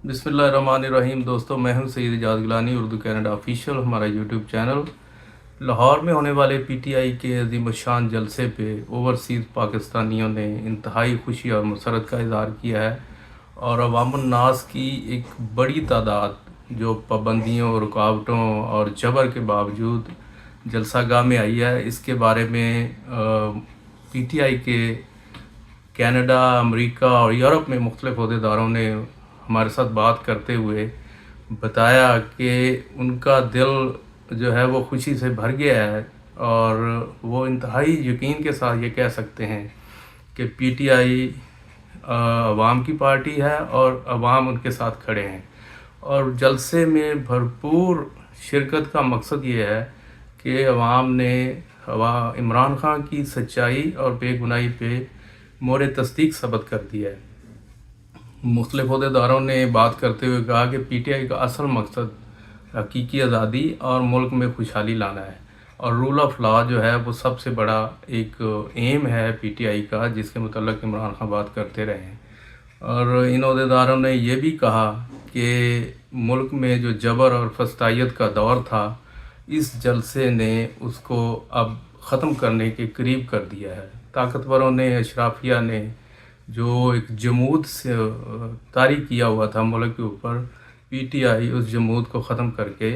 बिस्मिल्लाहिर्रहमानिर्रहीम। दोस्तों, मैं हूं सईद इजाज़ गिलानी, उर्दू कनाडा ऑफिशियल हमारा यूट्यूब चैनल। लाहौर में होने वाले पीटीआई के अजीम शान जलसे पे ओवरसीज़ पाकिस्तानियों ने इंतहाई खुशी और मसरत का इज़हार किया है और अवामुन्नास की एक बड़ी तादाद जो पाबंदियों, रुकावटों और जबर के बावजूद जलसागाह में आई है। इसके बारे में पीटीआई के कनाडा, अमेरिका और यूरोप में मुख्तलिफ अहदेदारों ने हमारे साथ बात करते हुए बताया कि उनका दिल जो है वो खुशी से भर गया है और वो इंतहाई यकीन के साथ ये कह सकते हैं कि पीटीआई अवाम की पार्टी है और अवाम उनके साथ खड़े हैं। और जलसे में भरपूर शिरकत का मकसद ये है कि अवाम ने इमरान खान की सच्चाई और बेगुनाही पे मोहर तस्दीक सबत कर दिया है। मुख्तलिफ अहदेदारों ने बात करते हुए कहा कि पीटीआई का असल मकसद हकीकी आज़ादी और मुल्क में खुशहाली लाना है और रूल ऑफ लॉ जो है वो सबसे बड़ा एक एम है पीटीआई का, जिसके मुतल्लिक़ इमरान खान बात करते रहे हैं। और इन अहदेदारों ने यह भी कहा कि मुल्क में जो जबर और फस्तायत का दौर था, इस जलसे ने उसको अब ख़त्म करने के करीब कर दिया है। ताकतवरों ने, अशराफिया ने जो एक जमूद से तारी किया हुआ था मुल्क के ऊपर, पीटीआई उस जमूद को ख़त्म करके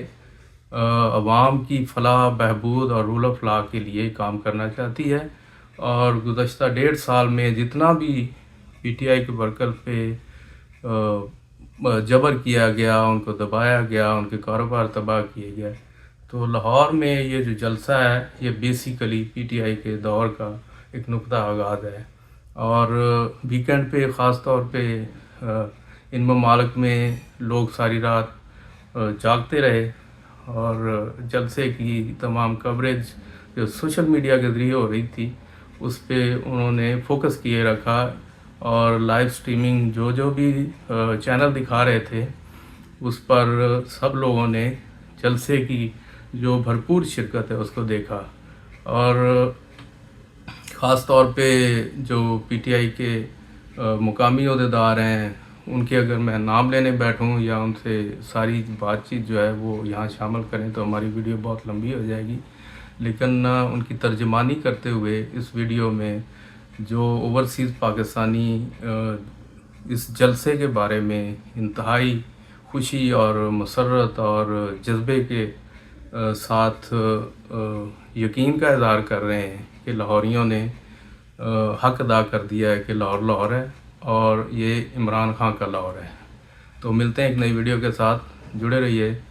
अवाम की फलाह, बहबूद और रूल ऑफ लॉ के लिए काम करना चाहती है। और गुज़श्ता 1.5 साल में जितना भी पीटीआई के वर्कर पे जबर किया गया, उनको दबाया गया, उनके कारोबार तबाह किए गए, तो लाहौर में ये जो जलसा है ये बेसिकली पीटीआई के दौर का एक नुक्ता आगाज़ है। और वीकेंड पे ख़ास तौर पे इन ममालिक में लोग सारी रात जागते रहे और जलसे की तमाम कवरेज जो सोशल मीडिया के ज़रिए हो रही थी उस पे उन्होंने फोकस किए रखा और लाइव स्ट्रीमिंग जो भी चैनल दिखा रहे थे उस पर सब लोगों ने जलसे की जो भरपूर शिरकत है उसको देखा। और ख़ास तौर पे जो पीटीआई के मुकामी अहदेदार हैं, उनके अगर मैं नाम लेने बैठूं या उनसे सारी बातचीत जो है वो यहाँ शामिल करें तो हमारी वीडियो बहुत लंबी हो जाएगी। लेकिन उनकी तर्जमानी करते हुए इस वीडियो में जो ओवरसीज़ पाकिस्तानी इस जलसे के बारे में इंतहाई खुशी और मसरत और जज्बे के साथ यकीन का इज़हार कर रहे हैं कि लाहौरियों ने हक अदा कर दिया है कि लाहौर लाहौर है और ये इमरान खान का लाहौर है। तो मिलते हैं एक नई वीडियो के साथ, जुड़े रहिए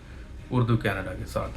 उर्दू कनाडा के साथ।